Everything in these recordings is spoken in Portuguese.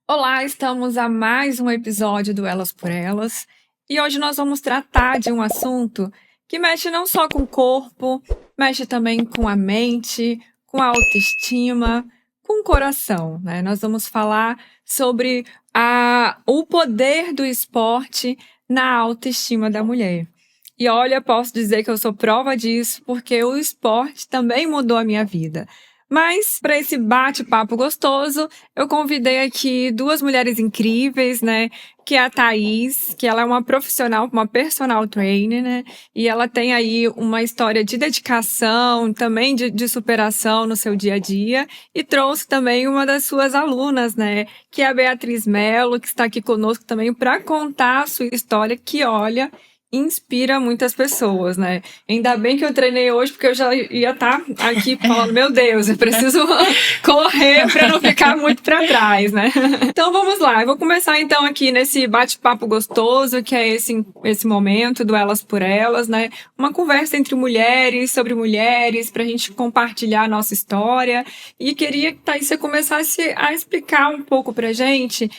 Olá, estamos a mais um episódio do Elas por Elas e hoje nós vamos tratar de um assunto que mexe não só com o corpo, mexe também com a mente, com a autoestima, com o coração, né? Nós vamos falar sobre o poder do esporte na autoestima da mulher. E olha, posso dizer que eu sou prova disso porque o esporte também mudou a minha vida. Mas, para esse bate-papo gostoso, eu convidei aqui duas mulheres incríveis, né? Que é a Thaís, que ela é uma profissional, uma personal trainer, né? E ela tem aí uma história de dedicação, também de superação no seu dia a dia. E trouxe também uma das suas alunas, né? Que é a Beatriz Mello, que está aqui conosco também para contar a sua história, que olha, inspira muitas pessoas, né? Ainda bem que eu treinei hoje, porque eu já ia estar aqui falando, meu Deus, eu preciso correr para não ficar muito para trás, né? Então vamos lá, eu vou começar então aqui nesse bate-papo gostoso, que é esse momento do Elas por Elas, né? Uma conversa entre mulheres, sobre mulheres, pra gente compartilhar a nossa história. E queria que, Thaís, você começasse a explicar um pouco pra gente,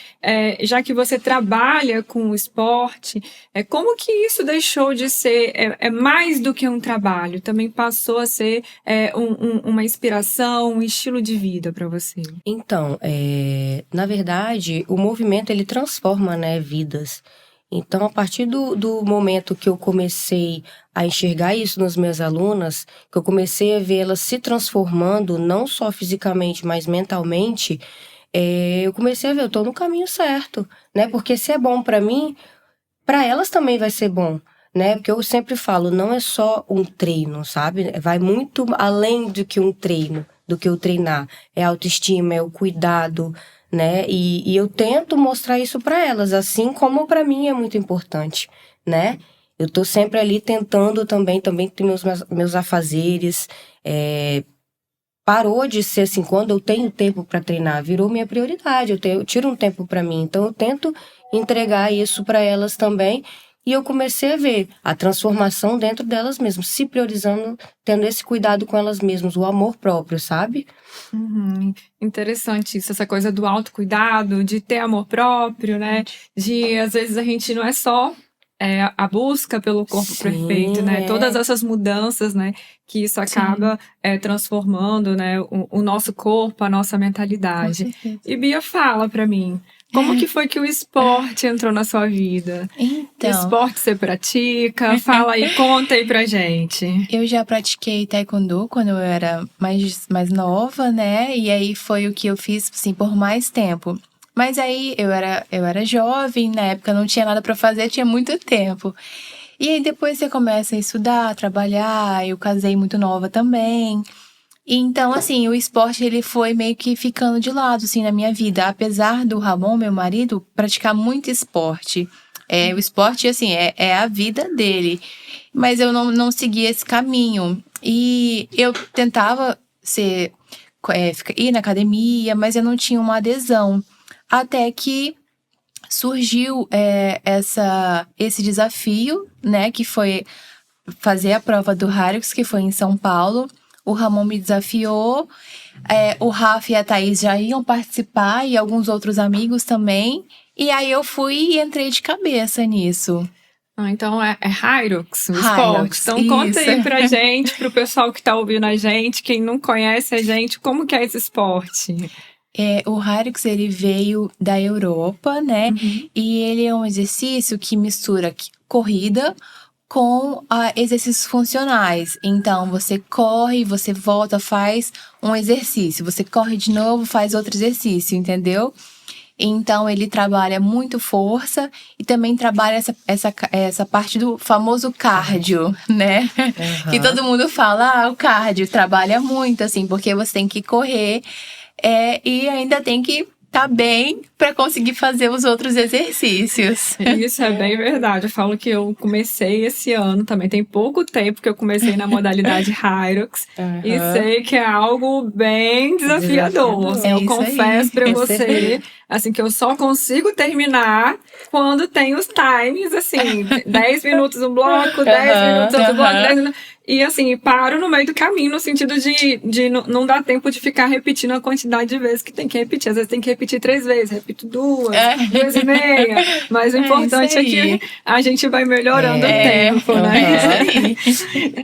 já que você trabalha com o esporte, como que isso deixou de ser mais do que um trabalho, também passou a ser uma inspiração, um estilo de vida para você? Então, na verdade, o movimento ele transforma, né, vidas. Então, a partir do momento que eu comecei a enxergar isso nas minhas alunas, que eu comecei a ver elas se transformando, não só fisicamente, mas mentalmente, eu comecei a ver, eu tô no caminho certo, né? Porque se é bom para mim, para elas também vai ser bom, né? Porque eu sempre falo, não é só um treino, sabe? Vai muito além do que um treino, do que o treinar. É a autoestima, é o cuidado, né? E eu tento mostrar isso para elas, assim como para mim é muito importante, né? Eu tô sempre ali tentando também ter meus afazeres. Parou de ser assim, quando eu tenho tempo para treinar, virou minha prioridade. Eu tiro um tempo para mim, então eu tento entregar isso para elas também. E eu comecei a ver a transformação dentro delas mesmas, se priorizando, tendo esse cuidado com elas mesmas, o amor próprio, sabe? Uhum. Interessante isso, essa coisa do autocuidado, de ter amor próprio, né? De, às vezes, a gente não é só a busca pelo corpo perfeito, né? Todas essas mudanças, né? Que isso acaba transformando, né? O nosso corpo, a nossa mentalidade. E Bia, fala pra mim, como que foi que o esporte entrou na sua vida? Que Então, esporte você pratica? Fala aí, conta aí pra gente. eu já pratiquei taekwondo quando eu era mais nova, né? E aí foi o que eu fiz, assim, por mais tempo. Mas aí eu era jovem, na época não tinha nada pra fazer, tinha muito tempo. E aí depois você começa a estudar, a trabalhar, eu casei muito nova também. E então, assim, o esporte ele foi meio que ficando de lado, assim, na minha vida. Apesar do Ramon, meu marido, praticar muito esporte. O esporte, assim, é a vida dele. Mas eu não seguia esse caminho. E eu tentava ir na academia, mas eu não tinha uma adesão. Até que surgiu esse desafio, né? Que foi fazer a prova do Harix, que foi em São Paulo. O Ramon me desafiou. O Rafa e a Thaís já iam participar e alguns outros amigos também. E aí eu fui e entrei de cabeça nisso. Então é Hyrox, o Hyrox, esporte. Então conta aí isso. pra gente, pro pessoal que tá ouvindo a gente, quem não conhece a gente, como que é esse esporte? O Hyrox, ele veio da Europa, né? E ele é um exercício que mistura corrida com exercícios funcionais. Então, você corre, você volta, faz um exercício. Você corre de novo, faz outro exercício, entendeu? Então, ele trabalha muito força e também trabalha essa parte do famoso cardio, né? Que todo mundo fala, o cardio trabalha muito, assim, porque você tem que correr e ainda tem que tá bem para conseguir fazer os outros exercícios. Isso é bem verdade. Eu falo que eu comecei esse ano também. Tem pouco tempo que eu comecei na modalidade Hyrox. E sei que é algo bem desafiador. Eu confesso para você, assim, que eu só consigo terminar quando tem os times, assim, 10 minutos um bloco, 10 minutos outro bloco, 10 minutos. E assim, paro no meio do caminho, no sentido de não dar tempo de ficar repetindo a quantidade de vezes que tem que repetir. Às vezes tem que repetir 3 vezes, repito 2, 2,5. Mas o importante é que a gente vai melhorando o tempo, né?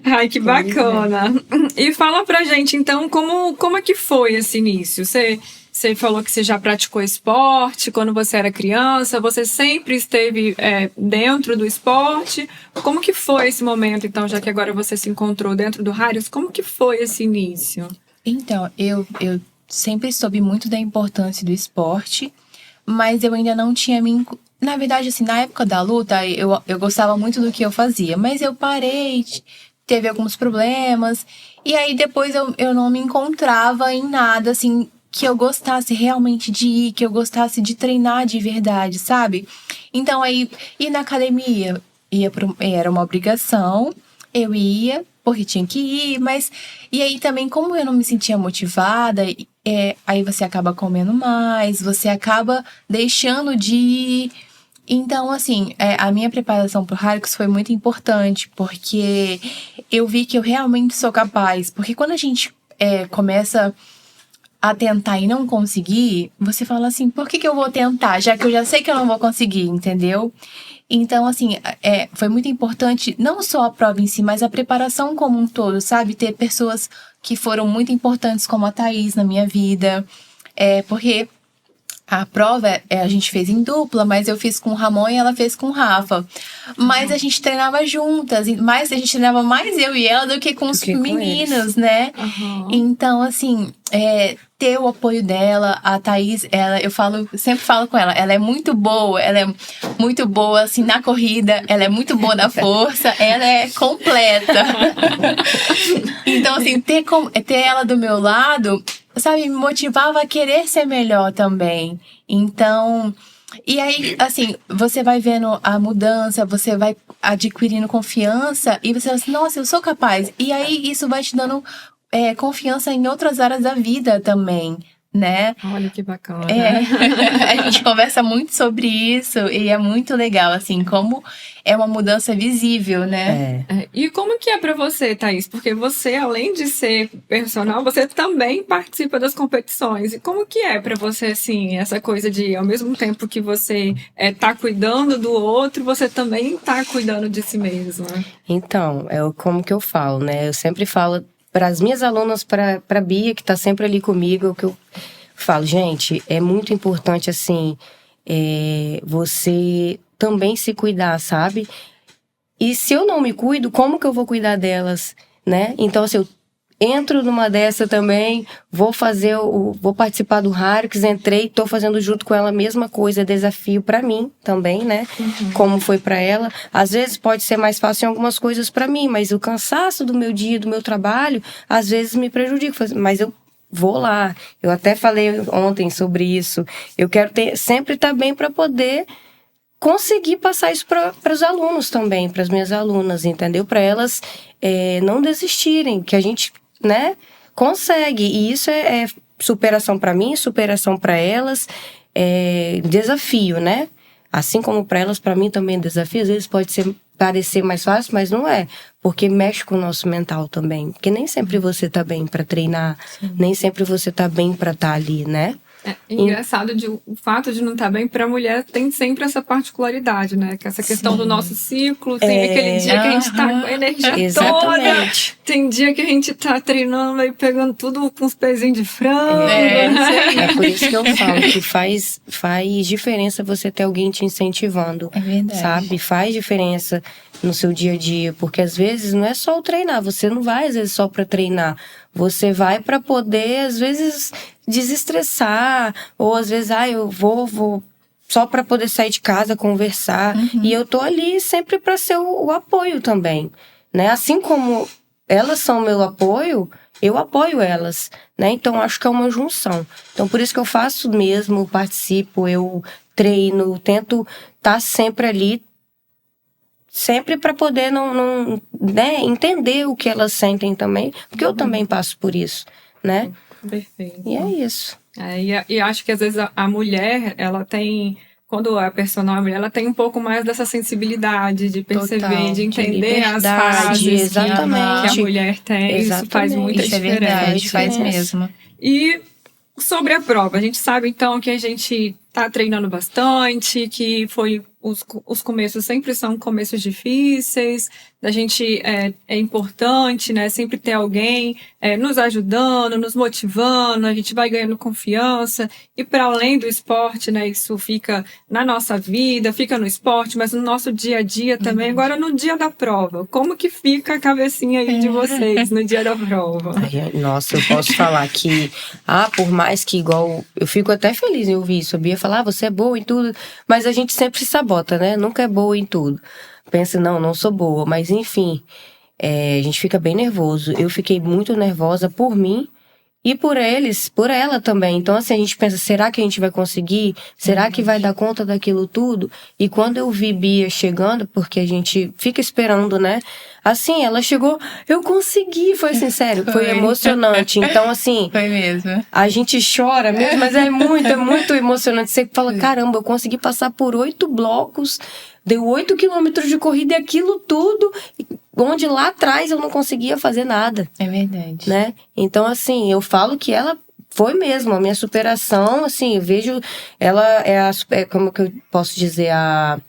Ai, que bacana. E fala pra gente, então, como é que foi esse início? Você falou que você já praticou esporte quando você era criança, você sempre esteve dentro do esporte. Como que foi esse momento, então, já que agora você se encontrou dentro do Harius? Como que foi esse início? Então, eu sempre soube muito da importância do esporte, mas eu ainda não tinha me... Na verdade, assim, na época da luta, eu gostava muito do que eu fazia, mas eu parei, teve alguns problemas, e aí depois eu não me encontrava em nada, assim, que eu gostasse realmente de ir, que eu gostasse de treinar de verdade, sabe? Então aí, ir na academia era uma obrigação, eu ia, porque tinha que ir, mas... E aí também, como eu não me sentia motivada, aí você acaba comendo mais, você acaba deixando de ir. Então, assim, a minha preparação pro Harius foi muito importante, porque eu vi que eu realmente sou capaz. Porque quando a gente começa a tentar e não conseguir, você fala assim, por que eu vou tentar, já que eu já sei que eu não vou conseguir, entendeu? Então, assim, foi muito importante, não só a prova em si, mas a preparação como um todo, sabe? Ter pessoas que foram muito importantes, como a Thaís, na minha vida. Porque a prova a gente fez em dupla, mas eu fiz com o Ramon e ela fez com o Rafa. Mas a gente treinava juntas, mas a gente treinava mais eu e ela do que com os meninos, né? Então, assim, ter o apoio dela, a Thaís, sempre falo com ela é muito boa, assim, na corrida, ela é muito boa na força, ela é completa. Então, assim, ter ela do meu lado, sabe, me motivava a querer ser melhor também. Então, e aí, assim, você vai vendo a mudança, você vai adquirindo confiança e você fala assim, nossa, eu sou capaz. E aí, isso vai te dando confiança em outras áreas da vida também, né? Olha que bacana. A gente conversa muito sobre isso e é muito legal, assim, como é uma mudança visível, né? E como que é pra você, Thaís? Porque você, além de ser personal, você também participa das competições. E como que é pra você, assim, essa coisa de, ao mesmo tempo que você tá cuidando do outro, você também tá cuidando de si mesma? Então, como que eu falo, né? Eu sempre falo para as minhas alunas, para a Bia, que tá sempre ali comigo, o que eu falo, gente, é muito importante, assim, você também se cuidar, sabe? E se eu não me cuido, como que eu vou cuidar delas, né? Então, assim, eu entro numa dessa também, vou participar do Harius, entrei, tô fazendo junto com ela a mesma coisa, desafio pra mim também, né? Como foi pra ela. Às vezes pode ser mais fácil em algumas coisas pra mim, mas o cansaço do meu dia, do meu trabalho, às vezes me prejudica, mas eu vou lá. Eu até falei ontem sobre isso. Eu quero sempre estar bem pra poder conseguir passar isso para os alunos também, para as minhas alunas, entendeu? Para elas não desistirem, que a gente, né, consegue. E isso é superação para mim, superação para elas, desafio, né? Assim como para elas, para mim também é desafio. Às vezes pode parecer mais fácil, mas não é. Porque mexe com o nosso mental também. Porque nem sempre você tá bem para treinar, nem sempre você tá bem para estar ali, né? É engraçado o fato de não estar bem para a mulher tem sempre essa particularidade, né? Que essa questão do nosso ciclo, tem aquele dia que a gente tá com a energia toda, tem dia que a gente tá treinando e pegando tudo com os pezinhos de frango. É por isso que eu falo que faz diferença você ter alguém te incentivando, sabe? Faz diferença no seu dia a dia, porque às vezes não é só o treinar, você não vai às vezes só para treinar, você vai para poder às vezes desestressar, ou às vezes eu vou só para poder sair de casa, conversar, e eu tô ali sempre para ser o apoio também, né? Assim como elas são meu apoio, eu apoio elas, né? Então acho que é uma junção. Então por isso que eu faço mesmo, participo, eu treino, tento estar sempre ali, sempre para poder né, entender o que elas sentem também, porque eu também passo por isso, né? Perfeito. E é isso. E acho que às vezes a mulher, ela tem, quando a personal é mulher, ela tem um pouco mais dessa sensibilidade de perceber, Total, de entender as liberdade, fases exatamente. que a mulher tem. Isso faz muita Isso é diferença. verdade, faz mesmo. E sobre a prova, a gente sabe então que a gente tá treinando bastante, que os começos sempre são começos difíceis, a gente é importante, né, sempre ter alguém nos ajudando, nos motivando, a gente vai ganhando confiança, e para além do esporte, né, isso fica na nossa vida, fica no esporte, mas no nosso dia a dia também. Agora, no dia da prova, como que fica a cabecinha aí de vocês no dia da prova? Ai, nossa, eu posso falar que, por mais que igual, eu fico até feliz em ouvir isso, a Bia falar, você é boa em tudo, mas a gente sempre se sabota, né? Nunca é boa em tudo. Pensa, não sou boa, mas enfim, a gente fica bem nervoso. Eu fiquei muito nervosa por mim e por eles, por ela também. Então, assim, a gente pensa, será que a gente vai conseguir? Será que vai dar conta daquilo tudo? E quando eu vi Bia chegando, porque a gente fica esperando, né? Assim, ela chegou, eu consegui, foi assim, sério, foi emocionante. Então, assim, Foi mesmo. a gente chora mesmo, mas é muito emocionante. Você fala, caramba, eu consegui passar por 8 blocos, deu 8 quilômetros de corrida e aquilo tudo, onde lá atrás eu não conseguia fazer nada. É verdade. Né? Então, assim, eu falo que ela foi mesmo a minha superação, assim, eu vejo, ela como que eu posso dizer, a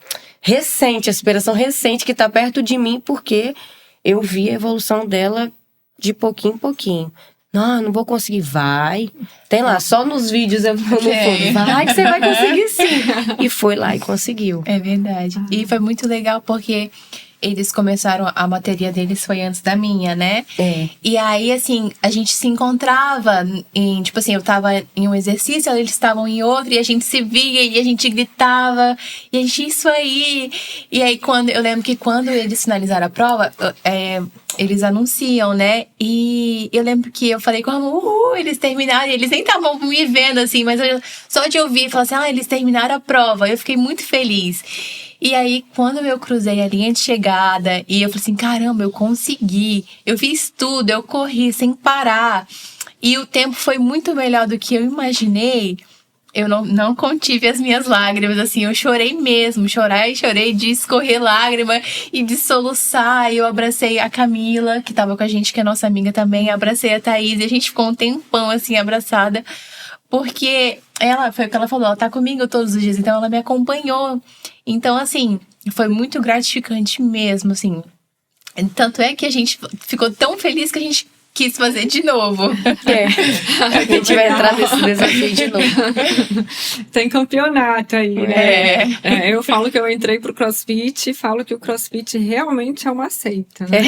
superação recente que tá perto de mim, porque eu vi a evolução dela de pouquinho em pouquinho. Não vou conseguir, vai. Tem lá, só nos vídeos eu no fundo, vai que você vai conseguir sim. E foi lá e conseguiu. É verdade. E foi muito legal porque eles começaram, a bateria deles foi antes da minha, né? E aí, assim, a gente se encontrava em, tipo assim, eu tava em um exercício, eles estavam em outro, e a gente se via, e a gente gritava, e a gente, isso aí. E aí, eu lembro que quando eles finalizaram a prova, eles anunciam, né? E eu lembro que eu falei com a Amor, eles terminaram, e eles nem estavam me vendo, assim, mas só de ouvir, falar assim, eles terminaram a prova. Eu fiquei muito feliz. E aí, quando eu cruzei a linha de chegada, e eu falei assim, caramba, eu consegui, eu fiz tudo, eu corri sem parar. E o tempo foi muito melhor do que eu imaginei. Eu não contive as minhas lágrimas, assim, eu chorei mesmo, chorei de escorrer lágrima e de soluçar. Eu abracei a Camila, que tava com a gente, que é nossa amiga também, abracei a Thaís, e a gente ficou um tempão, assim, abraçada, porque foi o que ela falou, ela tá comigo todos os dias, então ela me acompanhou. Então, assim, foi muito gratificante mesmo, assim. Tanto é que a gente ficou tão feliz que a gente quis fazer de novo. A gente vai entrar nesse desafio de novo. Tem campeonato aí, né? Eu falo que eu entrei pro CrossFit e falo que o CrossFit realmente é uma seita, né?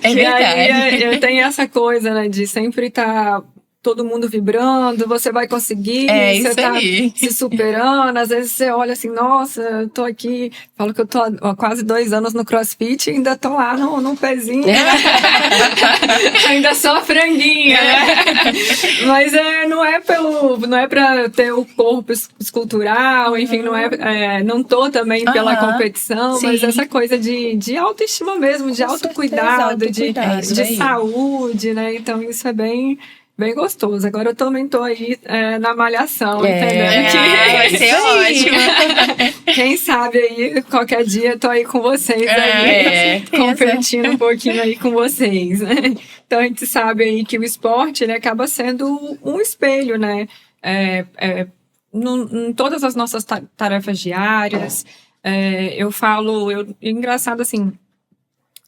É verdade. Aí eu tenho essa coisa, né, de sempre estar todo mundo vibrando, você vai conseguir, você tá se superando, às vezes você olha assim, nossa, eu tô aqui, falo que eu tô há quase 2 anos no CrossFit e ainda tô lá num pezinho, né? Ainda sou a franguinha, né? Mas não é pra ter o corpo escultural, enfim, não tô também pela competição, sim, mas essa coisa de autoestima mesmo, de autocuidado, de saúde, né? Então isso é bem gostoso. Agora eu também tô aí na malhação, entendendo? Vai ser ótimo. Quem sabe aí, qualquer dia eu tô aí com vocês aí, competindo um pouquinho aí com vocês, né? Então a gente sabe aí que o esporte, ele acaba sendo um espelho, né? Em todas as nossas tarefas diárias, eu falo, engraçado assim,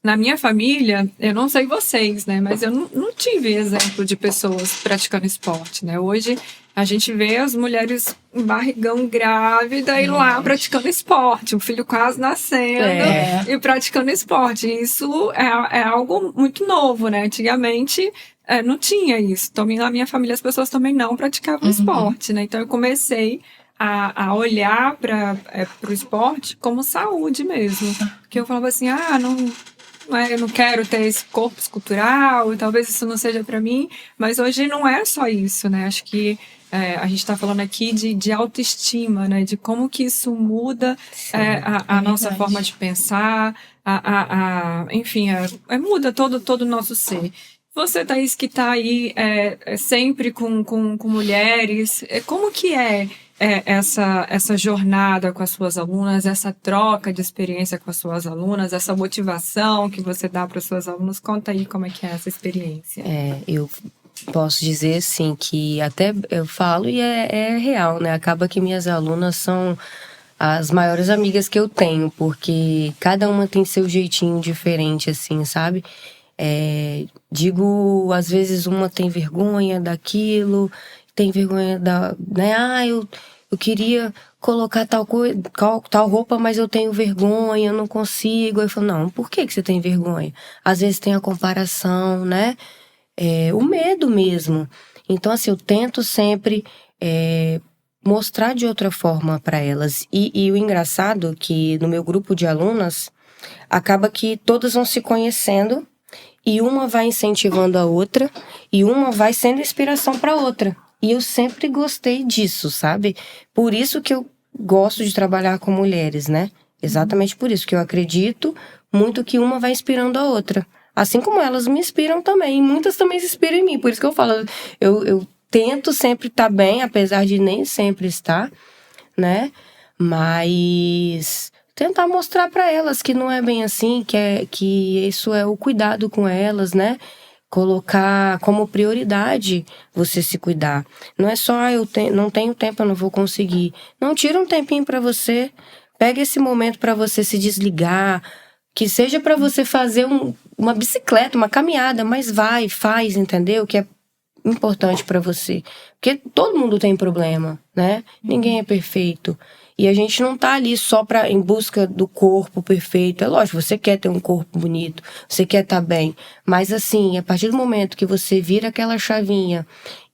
na minha família, eu não sei vocês, né? Mas eu não tive exemplo de pessoas praticando esporte, né? Hoje, a gente vê as mulheres em barrigão grávida e lá praticando esporte. O filho quase nascendo e praticando esporte. E isso é algo muito novo, né? Antigamente, não tinha isso. Também na minha família, as pessoas também não praticavam esporte, né? Então, eu comecei a olhar para o esporte como saúde mesmo. Porque eu falava assim, eu não quero ter esse corpo escultural, talvez isso não seja para mim, mas hoje não é só isso, né? Acho que a gente está falando aqui de autoestima, né? De como que isso muda a nossa forma de pensar, enfim, muda todo o nosso ser. Você, Thaís, que está aí sempre com mulheres, como que é essa jornada com as suas alunas, essa troca de experiência com as suas alunas, essa motivação que você dá para as suas alunas? Conta aí como é que é essa experiência. Eu posso dizer, assim, que até eu falo e é real, né? Acaba que minhas alunas são as maiores amigas que eu tenho, porque cada uma tem seu jeitinho diferente, assim, sabe? Digo, às vezes uma tem vergonha daquilo, tem vergonha né? Eu queria colocar tal roupa, mas eu tenho vergonha, eu não consigo. Aí eu falo, não, por que você tem vergonha? Às vezes tem a comparação, né? O medo mesmo. Então, assim, eu tento sempre mostrar de outra forma para elas. E o engraçado é que no meu grupo de alunas, acaba que todas vão se conhecendo e uma vai incentivando a outra e uma vai sendo inspiração para outra. E eu sempre gostei disso, sabe? Por isso que eu gosto de trabalhar com mulheres, né? Exatamente por isso que eu acredito muito que uma vai inspirando a outra. Assim como elas me inspiram também. E muitas também se inspiram em mim. Por isso que eu falo, eu tento sempre estar bem, apesar de nem sempre estar, né? Mas tentar mostrar para elas que não é bem assim, que isso é o cuidado com elas, né? Colocar como prioridade você se cuidar. Não é só, não tenho tempo, eu não vou conseguir. Não, tira um tempinho para você. Pega esse momento para você se desligar. Que seja para você fazer uma bicicleta, uma caminhada, mas faz, entendeu? Que é importante para você. Porque todo mundo tem problema, né? Ninguém é perfeito. E a gente não tá ali só em busca do corpo perfeito. É lógico, você quer ter um corpo bonito, você quer estar bem. Mas assim, a partir do momento que você vira aquela chavinha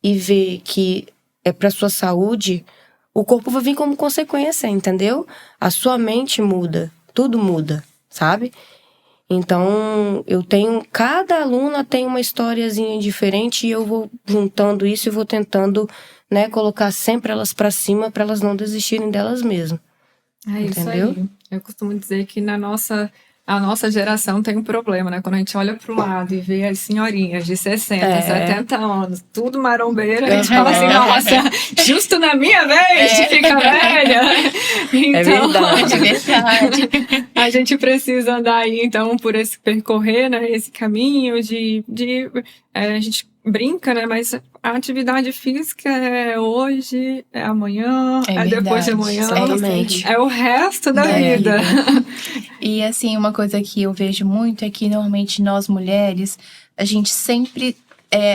e vê que é pra sua saúde, o corpo vai vir como consequência, entendeu? A sua mente muda, tudo muda, sabe? Então, cada aluna tem uma historiazinha diferente e eu vou juntando isso e vou tentando, né, colocar sempre elas pra cima para elas não desistirem delas mesmas. É isso entendeu? aí. Eu costumo dizer que a nossa geração tem um problema, né? Quando a gente olha pro lado e vê as senhorinhas de 60, 70 anos, tudo marombeira, a gente fala assim, nossa, justo na minha vez de ficar velha. Então, É verdade. a gente precisa andar aí, então, por esse percorrer, né? Esse caminho a gente brinca, né? Mas a atividade física é hoje, é amanhã, é depois de amanhã. Exatamente. É o resto da vida. E assim, uma coisa que eu vejo muito é que normalmente nós mulheres, a gente sempre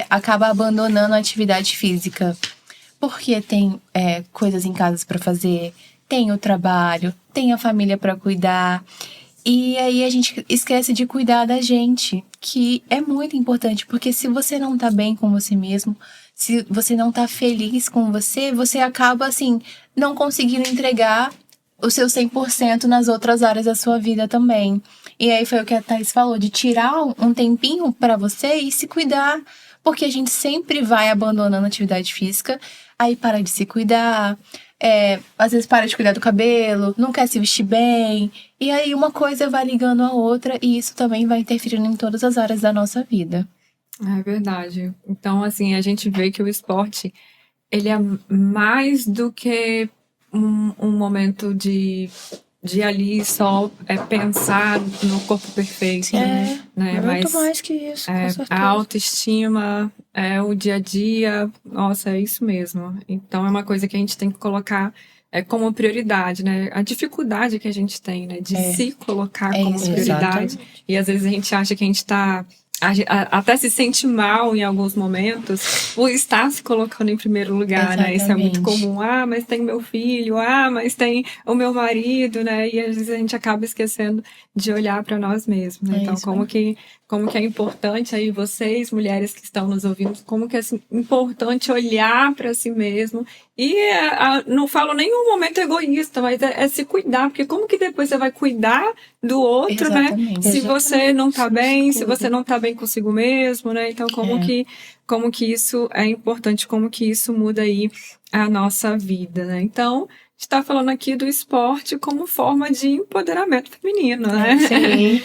acaba abandonando a atividade física. Porque tem coisas em casa para fazer, tem o trabalho, tem a família para cuidar. E aí a gente esquece de cuidar da gente, que é muito importante, porque se você não tá bem com você mesmo, se você não tá feliz com você, você acaba, assim, não conseguindo entregar o seu 100% nas outras áreas da sua vida também. E aí foi o que a Thaís falou, de tirar um tempinho pra você e se cuidar, porque a gente sempre vai abandonando a atividade física, aí para de se cuidar, às vezes para de cuidar do cabelo, não quer se vestir bem, e aí uma coisa vai ligando a outra e isso também vai interferindo em todas as áreas da nossa vida. É verdade. Então, assim, a gente vê que o esporte, ele é mais do que um momento de ali só pensar no corpo perfeito, né? Muito mais que isso, com certeza. A autoestima, o dia a dia, nossa, é isso mesmo. Então é uma coisa que a gente tem que colocar como prioridade, né? A dificuldade que a gente tem, né? De se colocar como prioridade. Exatamente. E às vezes a gente acha que a gente tá... até se sente mal em alguns momentos por estar se colocando em primeiro lugar, né? Isso é muito comum. Ah, mas tem meu filho. Ah, mas tem o meu marido, né? E às vezes a gente acaba esquecendo de olhar para nós mesmos, né? Então, como que é importante aí vocês, mulheres que estão nos ouvindo, como que é assim, importante olhar para si mesmo. E não falo nenhum momento egoísta, mas é se cuidar, porque como que depois você vai cuidar do outro, né? Se você não tá bem, se você não tá bem consigo mesmo, né? Então, como que como que isso é importante, como que isso muda aí a nossa vida, né? Então, a gente está falando aqui do esporte como forma de empoderamento feminino, né? Sim.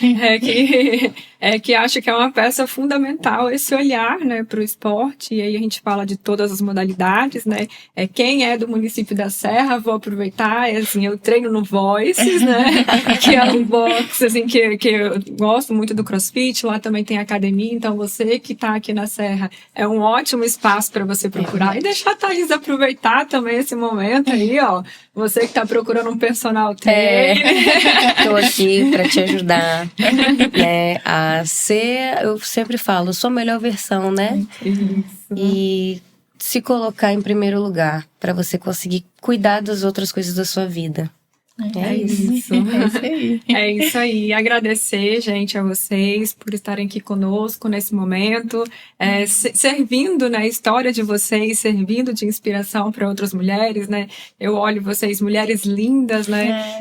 Que acho que é uma peça fundamental esse olhar, né, para o esporte. E aí a gente fala de todas as modalidades, né? Quem é do município da Serra, vou aproveitar. Assim, eu treino no Voices, né? Que é um box, assim, que eu gosto muito do CrossFit. Lá também tem academia. Então, você que está aqui na Serra, é um ótimo espaço para você procurar. E deixar a Thaís aproveitar também esse momento aí, ó. Você que está procurando um personal trainer. Tô aqui para te ajudar, né, a ser, eu sempre falo, sua melhor versão, né? Isso. E se colocar em primeiro lugar para você conseguir cuidar das outras coisas da sua vida. É isso. É isso aí. É isso aí. Agradecer, gente, a vocês por estarem aqui conosco nesse momento, servindo, né, a história de vocês, servindo de inspiração para outras mulheres, né? Eu olho vocês, mulheres lindas, né?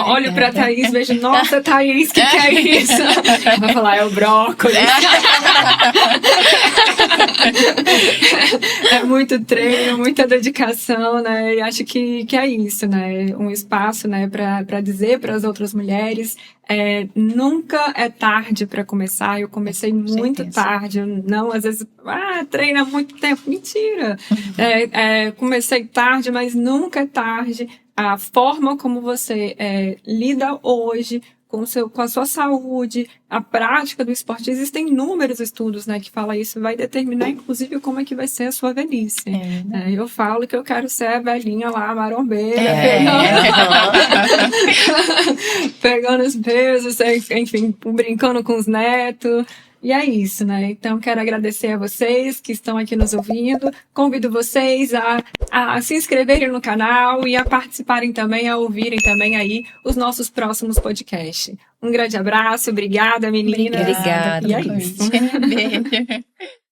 Olho para a Thaís, vejo, nossa, Thaís, que é isso? Vai falar, é o brócolis. É muito treino, muita dedicação, né? E acho que é isso, né? Um espaço, né, para dizer para as outras mulheres, nunca é tarde para começar. Eu comecei muito tarde, não, às vezes, treina há muito tempo. Mentira! Comecei tarde, mas nunca é tarde. A forma como você lida hoje com a sua saúde, a prática do esporte. Existem inúmeros estudos, né, que falam isso, vai determinar, inclusive, como é que vai ser a sua velhice. Eu falo que eu quero ser a velhinha lá, marombeira, pegando os pesos, enfim, brincando com os netos. E é isso, né? Então, quero agradecer a vocês que estão aqui nos ouvindo. Convido vocês a se inscreverem no canal e a participarem também, a ouvirem também aí os nossos próximos podcasts. Um grande abraço, obrigada, meninas. Obrigada. E é isso. Beijo.